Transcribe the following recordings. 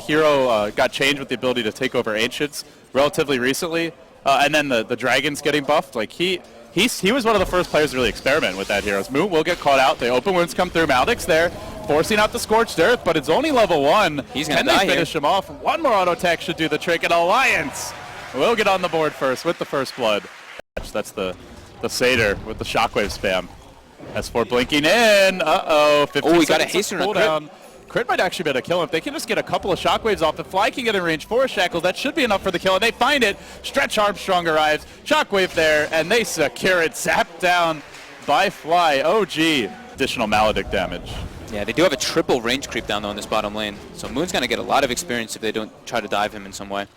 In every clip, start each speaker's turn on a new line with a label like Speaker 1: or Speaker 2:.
Speaker 1: hero got changed with the ability to take over Ancients relatively recently, and then the Dragons getting buffed. Like he was one of the first players to really experiment with that hero. Moon will get caught out. The open wounds come through. Maledict's there, forcing out the Scorched Earth, but it's only level 1.
Speaker 2: He's gonna
Speaker 1: Can
Speaker 2: die
Speaker 1: they finish
Speaker 2: here.
Speaker 1: him off? One more auto attack should do the trick, and Alliance will get on the board first with the first blood. That's the Satyr with the shockwave spam. S4 blinking in. Uh-oh. 15
Speaker 2: he got a
Speaker 1: seconds
Speaker 2: haste
Speaker 1: of
Speaker 2: on a
Speaker 1: cooldown. Crit might actually be able to kill him. If they can just get a couple of shockwaves off, if Fly can get in range for a Shackles, that should be enough for the kill, and they find it. Stretch Armstrong arrives. Shockwave there, and they secure it. Zapped down by Fly. OG. Additional Maledict damage.
Speaker 2: Yeah, they do have a triple range creep down though in this bottom lane. So Moon's going to get a lot of experience if they don't try to dive him in some way.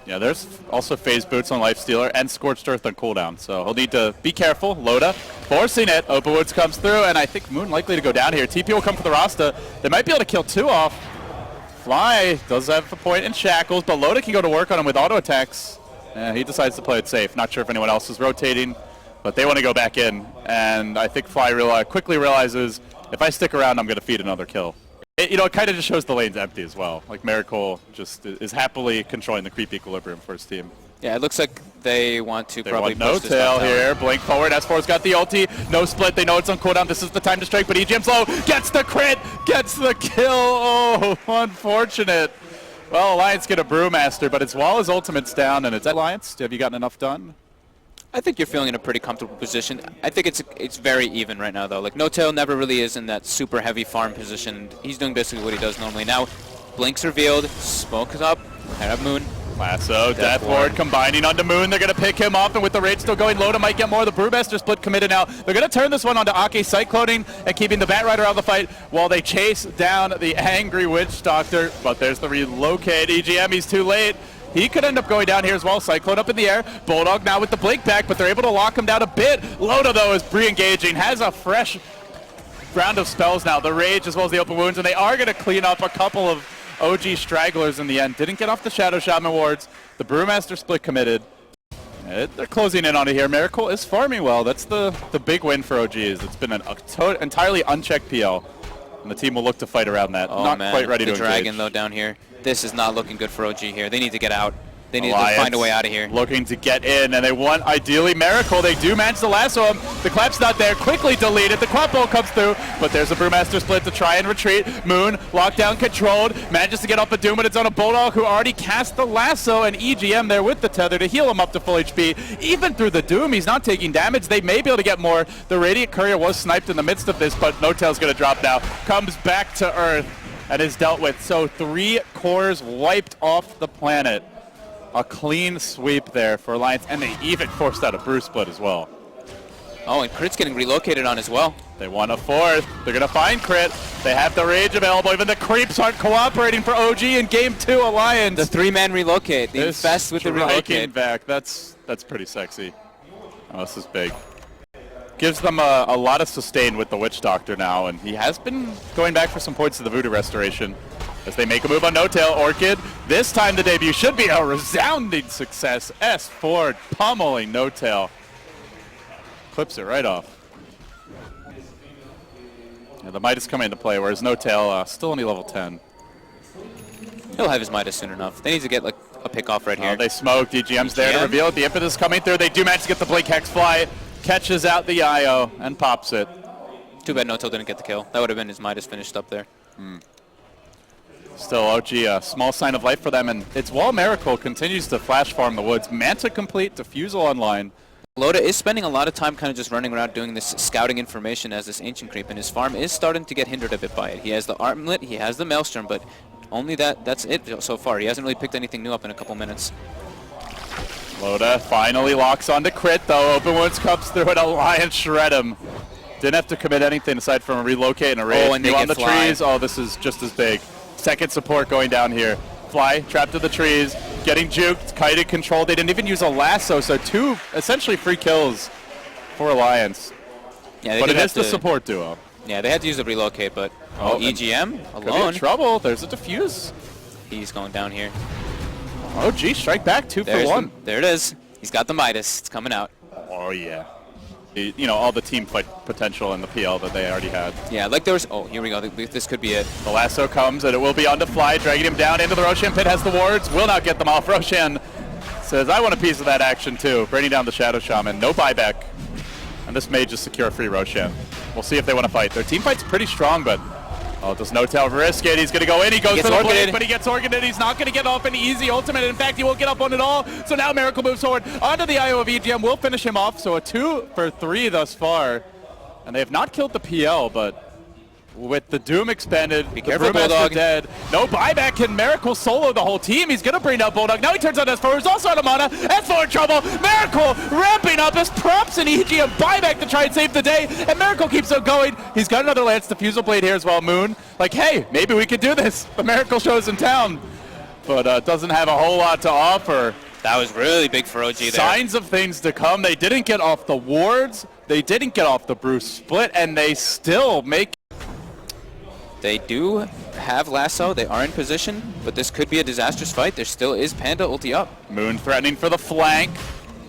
Speaker 1: Yeah, there's also Phase Boots on Lifestealer and Scorched Earth on cooldown, so he'll need to be careful. Loda forcing it. Open Woods comes through, and I think Moon likely to go down here. TP will come for the Rasta. They might be able to kill 2 off. Fly does have a point in Shackles, but Loda can go to work on him with auto attacks. He decides to play it safe. Not sure if anyone else is rotating, but they want to go back in, and I think Fly quickly realizes, if I stick around, I'm going to feed another kill. It kind of just shows the lane's empty as well. Like, Miracle just is happily controlling the creep equilibrium for his team.
Speaker 2: Yeah, it looks like they want to probably
Speaker 1: push no tail here. Blink forward. S4's got the ulti. No split. They know it's on cooldown. This is the time to strike, but EGM's low. Gets the crit. Gets the kill. Oh, unfortunate. Well, Alliance get a Brewmaster, but it's while his ultimate's down, and it's Alliance. Have you gotten enough done?
Speaker 2: I think you're feeling in a pretty comfortable position. I think it's very even right now, though. Like, No Tail never really is in that super heavy farm position. He's doing basically what he does normally. Now, Blink's revealed, Smoke is up, head up Moon.
Speaker 1: Lasso, Death Ward combining onto Moon. They're going to pick him off, and with the rage still going, Loda might get more. The Brewmaster split committed now. They're going to turn this one onto Ake Cycloning and keeping the Batrider out of the fight while they chase down the angry Witch Doctor. But there's the relocate. EGM, he's too late. He could end up going down here as well. Cyclone up in the air. Bulldog now with the blink back, but they're able to lock him down a bit. Loda, though, is re-engaging. Has a fresh round of spells now. The Rage as well as the Open Wounds, and they are going to clean up a couple of OG stragglers in the end. Didn't get off the Shadow Shaman wards. The Brewmaster split committed. They're closing in on it here. Miracle is farming well. That's the big win for OGs. It's been an entirely unchecked PL, and the team will look to fight around that.
Speaker 2: Oh,
Speaker 1: Not
Speaker 2: man.
Speaker 1: quite ready to engage.
Speaker 2: The Dragon, though, down here. This is not looking good for OG here. They need to get out. They need to find a way out of here.
Speaker 1: Looking to get in, and they want, ideally, Miracle. They do manage to lasso him. The clap's not there. Quickly deleted. The clap bolt comes through, but there's a Brewmaster split to try and retreat. Moon, lockdown controlled, manages to get off a Doom, but it's on a Bulldog who already cast the lasso, and EGM there with the tether to heal him up to full HP. Even through the Doom, he's not taking damage. They may be able to get more. The Radiant Courier was sniped in the midst of this, but No Tail's going to drop now. Comes back to Earth and is dealt with. So 3 cores wiped off the planet. A clean sweep there for Alliance, and they even forced out a Brew split as well.
Speaker 2: Oh, and Crit's getting relocated on as well.
Speaker 1: They want a 4th. They're going to find Crit. They have the Rage available. Even the creeps aren't cooperating for OG in Game 2 Alliance.
Speaker 2: The 3-man relocate. The infest with the relocate.
Speaker 1: Back. That's pretty sexy. Oh, this is big. Gives them a lot of sustain with the Witch Doctor now, and he has been going back for some points to the Voodoo Restoration. As they make a move on No Tail, Orchid. This time the debut should be a resounding success. S4 pummeling No Tail. Clips it right off. Yeah, the Midas coming into play, whereas No Tail still only level 10.
Speaker 2: He'll have his Midas soon enough. They need to get like a pick off right here.
Speaker 1: They smoked. EGM's there to reveal it. The Impetus coming through. They do manage to get the Blink Hex Fly. Catches out the IO and pops it.
Speaker 2: Too bad No Tail didn't get the kill. That would have been his Midas finished up there.
Speaker 1: Still, OG, a small sign of life for them, and it's while Miracle continues to flash farm the woods. Manta complete, Diffusal online.
Speaker 2: Loda is spending a lot of time kind of just running around doing this scouting information as this Ancient creep, and his farm is starting to get hindered a bit by it. He has the Armlet, he has the Maelstrom, but only that's it so far. He hasn't really picked anything new up in a couple minutes.
Speaker 1: Loda finally locks onto Crit, though. Open Wounds comes through, and Alliance shred him. Didn't have to commit anything aside from a relocate and a rage.
Speaker 2: Oh, and they
Speaker 1: on
Speaker 2: get
Speaker 1: the
Speaker 2: Fly.
Speaker 1: trees. Oh, this is just as big. Second support going down here. Fly trapped in the trees, getting juked, kited, controlled. They didn't even use a lasso, so 2 essentially free kills for Alliance.
Speaker 2: Yeah,
Speaker 1: but it is the support duo.
Speaker 2: Yeah, they had to use the relocate, but EGM alone.
Speaker 1: Trouble. There's a diffuse.
Speaker 2: He's going down here.
Speaker 1: OG strike back 2 for 1.
Speaker 2: There it is. He's got the Midas. It's coming out.
Speaker 1: Oh yeah. all the team fight potential in the PL that they already had.
Speaker 2: Yeah, like there was. Oh, here we go. This could be it.
Speaker 1: The lasso comes, and it will be on to Fly, dragging him down into the Roshan pit. Has the wards, will not get them off. Roshan says, I want a piece of that action too. Bringing down the Shadow Shaman, no buyback. And this may just secure free Roshan. We'll see if they want to fight. Their team fight's pretty strong, but does No-Tail risk it? He's going to go in. He goes for the blade, but he gets Orchided. He's not going to get off an easy ultimate. In fact, he won't get up on it all. So now Miracle moves forward onto the IO of EGM. Will finish him off. So a 2 for 3 thus far. And they have not killed the PL, but with the Doom expanded,
Speaker 2: be careful,
Speaker 1: Brewmaster
Speaker 2: Bulldog.
Speaker 1: dead. No buyback. Can Miracle solo the whole team? He's going to bring down Bulldog. Now he turns on S4. He's also out of mana. S4 in trouble. Miracle ramping up his props and EGM buyback to try and save the day. And Miracle keeps on going. He's got another Lance Diffusal Blade here as well. Moon, like, hey, maybe we could do this. The Miracle show's in town, but doesn't have a whole lot to offer.
Speaker 2: That was really big for OG there.
Speaker 1: Signs of things to come. They didn't get off the wards. They didn't get off the Bruce split, and they still make.
Speaker 2: They do have lasso. They are in position, but this could be a disastrous fight. There still is Panda ulti up.
Speaker 1: Moon threatening for the flank.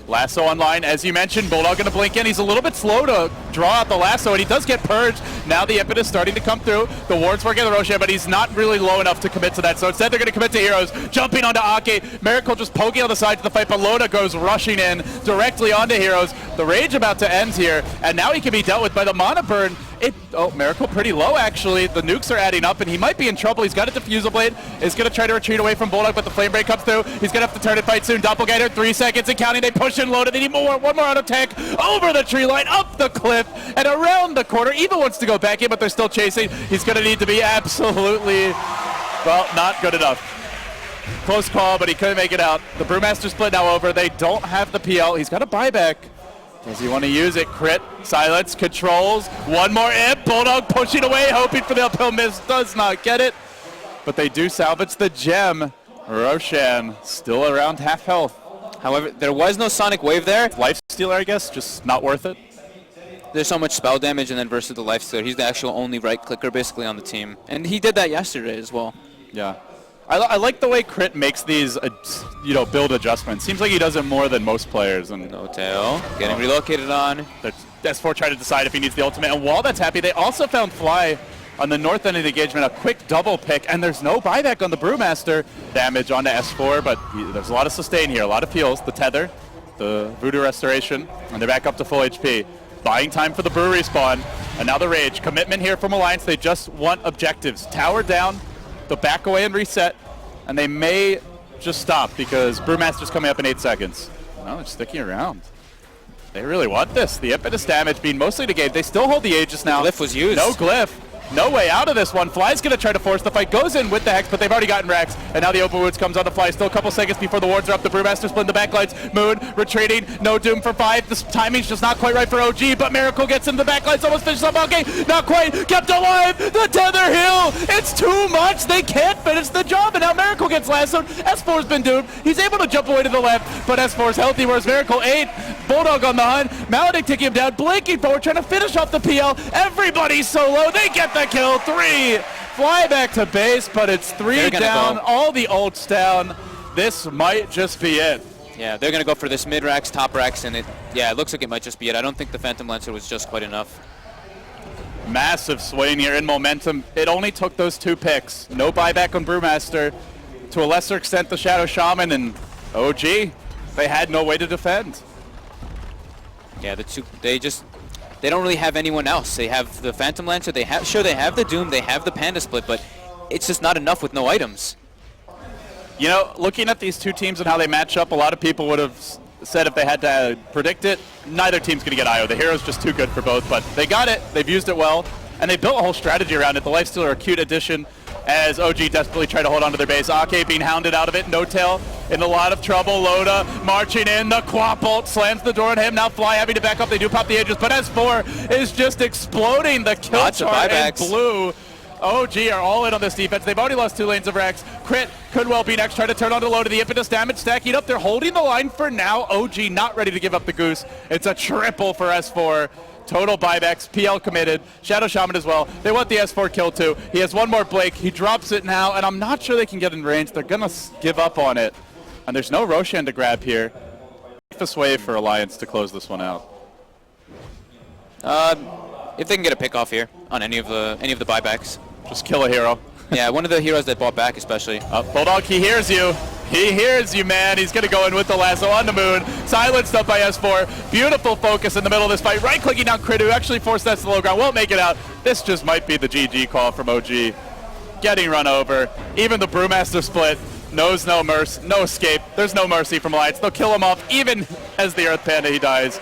Speaker 1: Lasso online, as you mentioned. Bulldog going to blink in. He's a little bit slow to draw out the lasso, and he does get purged. Now the impetus starting to come through. The ward's working the Roshan, but he's not really low enough to commit to that. So instead, they're going to commit to Heroes. Jumping onto Ake. Miracle just poking on the side to the fight, but Loda goes rushing in directly onto Heroes. The rage about to end here, and now he can be dealt with by the mana burn. Miracle pretty low, actually. The nukes are adding up, and he might be in trouble. He's got a Diffusal Blade. He's going to try to retreat away from Bulldog, but the Flame Break comes through. He's going to have to turn and fight soon. Doppelganger, 3 seconds and counting. They push in Loda. They need one more auto attack over the tree line, up the cliff, and around the corner. Eva wants to go back in, but they're still chasing. He's going to need to be absolutely, not good enough. Close call, but he couldn't make it out. The Brewmaster split now over. They don't have the PL. He's got a buyback. Does he want to use it? Crit, silence, controls. One more imp. Bulldog pushing away, hoping for the uphill miss. Does not get it. But they do salvage the gem. Roshan still around half health.
Speaker 2: However, there was no Sonic Wave there.
Speaker 1: Life Stealer, I guess, just not worth it.
Speaker 2: There's so much spell damage, and then versus the Life Stealer, he's the actual only right clicker basically on the team. And he did that yesterday as well.
Speaker 1: Yeah. I like the way Crit makes these, build adjustments. Seems like he does it more than most players. And
Speaker 2: No-Tail getting relocated on.
Speaker 1: S4 trying to decide if he needs the ultimate. And while that's happy, they also found Fly on the north end of the engagement, a quick double pick, and there's no buyback on the Brewmaster. Damage onto S4, but there's a lot of sustain here, a lot of heals. The Tether, the Voodoo Restoration, and they're back up to full HP. Buying time for the Brew respawn, and now the Rage. Commitment here from Alliance. They just want objectives. Tower down, the back away and reset, and they may just stop because Brewmaster's coming up in 8 seconds. No, they're sticking around. They really want this. The impetus damage being mostly negated. They still hold the Aegis now.
Speaker 2: Glyph was used.
Speaker 1: No Glyph. No way out of this one. Fly's going to try to force the fight. Goes in with the Hex, but they've already gotten Rex. And now the Open Wounds comes on the Fly. Still a couple seconds before the wards are up. The Brewmaster split in the backlights. Moon retreating. No Doom for 5. This timing's just not quite right for OG, but Miracle gets into the backlights. Almost finishes up. Okay, not quite. Kept alive. The Tether Hill. It's too much. They can't finish the job. And now Miracle gets lassoed. S4's been doomed. He's able to jump away to the left, but S4's healthy, whereas Miracle 8. Bulldog on the hunt. Maledict taking him down. Blinking forward, trying to finish off the PL. Everybody's so low. They get the kill. 3. Fly back to base, but it's 3 down. Go. All the ults down. This might just be it.
Speaker 2: Yeah, they're going to go for this mid-racks, top-racks, and it looks like it might just be it. I don't think the Phantom Lancer was just quite enough.
Speaker 1: Massive swing here in momentum. It only took those 2 picks. No buyback on Brewmaster. To a lesser extent, the Shadow Shaman and OG. They had no way to defend.
Speaker 2: Yeah, they don't really have anyone else. They have the Phantom Lancer, they have the Doom, they have the Panda Split, but it's just not enough with no items.
Speaker 1: Looking at these 2 teams and how they match up, a lot of people would have said if they had to predict it, neither team's going to get IO. The Hero's just too good for both, but they got it, they've used it well, and they built a whole strategy around it. The Lifestealer Acute Edition, as OG desperately tried to hold on to their base. Ake being hounded out of it. No-Tail in a lot of trouble. Loda marching in. The Quap ult slams the door on him. Now Fly having to back up. They do pop the Aegis, but S4 is just exploding. The kill chart in blue. OG are all in on this defense. They've already lost 2 lanes of Rex. Crit could well be next. Try to turn on to Loda. The impetus damage stacking up. They're holding the line for now. OG not ready to give up the goose. It's a triple for S4. Total buybacks, PL committed, Shadow Shaman as well. They want the S4 kill too. He has one more Blake, he drops it now, and I'm not sure they can get in range. They're gonna give up on it. And there's no Roshan to grab here. Safest way for Alliance to close this one out.
Speaker 2: If they can get a pick off here on any of the buybacks.
Speaker 1: Just kill a hero.
Speaker 2: Yeah, one of the heroes that bought back especially.
Speaker 1: Bulldog, he hears you. He hears you, man. He's going to go in with the lasso on the moon. Silenced up by S4. Beautiful focus in the middle of this fight. Right-clicking down Crit, who actually forced that to the low ground. Won't make it out. This just might be the GG call from OG. Getting run over. Even the Brewmaster split knows no mercy, no escape. There's no mercy from Alliance. They'll kill him off even as the Earth Panda, he dies.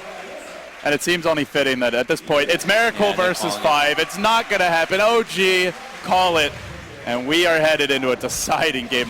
Speaker 1: And it seems only fitting that at this point, it's Miracle versus 5. It's not going to happen. OG, call it. And we are headed into a deciding game.